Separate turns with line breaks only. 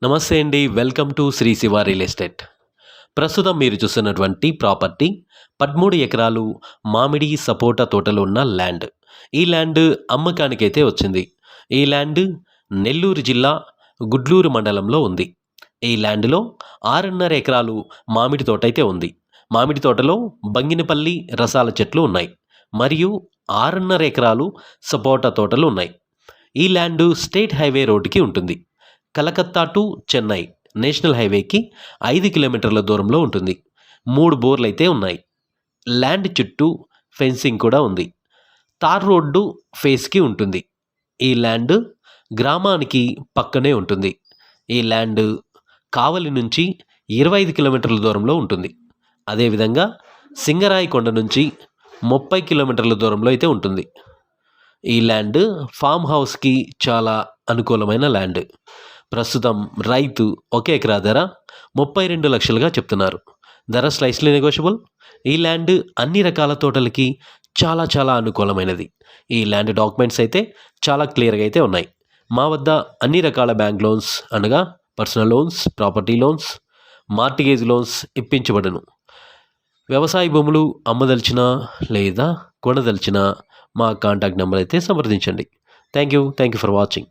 నమస్తే అండి. Welcome to Shri Shiva real estate. ప్రస్తుతం మీరు చూస్తున్నటువంటి ప్రాపర్టీ 13 ఎకరాలు మామిడి సపోటా తోటలు ఉన్న ల్యాండ్. ఈ ల్యాండ్ అమ్మకానికైతే వచ్చింది. ఈ ల్యాండ్ నెల్లూరు జిల్లా గుడ్లూరు మండలంలో ఉంది. ఈ ల్యాండ్లో 6.5 ఎకరాలు మామిడి తోట అయితే ఉంది. మామిడి తోటలో బంగినపల్లి రసాల చెట్లు ఉన్నాయి మరియు 6.5 ఎకరాలు సపోటా తోటలు ఉన్నాయి. ఈ ల్యాండ్ స్టేట్ హైవే రోడ్డుకి ఉంటుంది. కలకత్తా టు చెన్నై నేషనల్ హైవేకి 5 కిలోమీటర్ల దూరంలో ఉంటుంది. 3 బోర్లు అయితే ఉన్నాయి. ల్యాండ్ చుట్టూ ఫెన్సింగ్ కూడా ఉంది. తార్ రోడ్డు ఫేస్కి ఉంటుంది. ఈ ల్యాండ్ గ్రామానికి పక్కనే ఉంటుంది. ఈ ల్యాండ్ కావలి నుంచి 25 కిలోమీటర్ల దూరంలో ఉంటుంది. అదేవిధంగా సింగరాయి కొండ నుంచి 30 కిలోమీటర్ల దూరంలో అయితే ఉంటుంది. ఈ ల్యాండ్ ఫామ్ హౌస్కి చాలా అనుకూలమైన ల్యాండ్. ప్రస్తుతం రైతు 1 ఎకరా ధర 32 లక్షలుగా చెప్తున్నారు. ధర స్లైస్లీ నెగోషియబుల్. ఈ ల్యాండ్ అన్ని రకాల తోటలకి చాలా అనుకూలమైనది. ఈ ల్యాండ్ డాక్యుమెంట్స్ అయితే చాలా క్లియర్గా అయితే ఉన్నాయి. మా వద్ద అన్ని రకాల బ్యాంక్ లోన్స్ అనగా personal loans, property loans, mortgage loans ఇప్పించబడును. వ్యవసాయ భూములు అమ్మదలిచిన లేదా కొనదలిచిన మా కాంటాక్ట్ నెంబర్ అయితే సంప్రదించండి. Thank you for watching.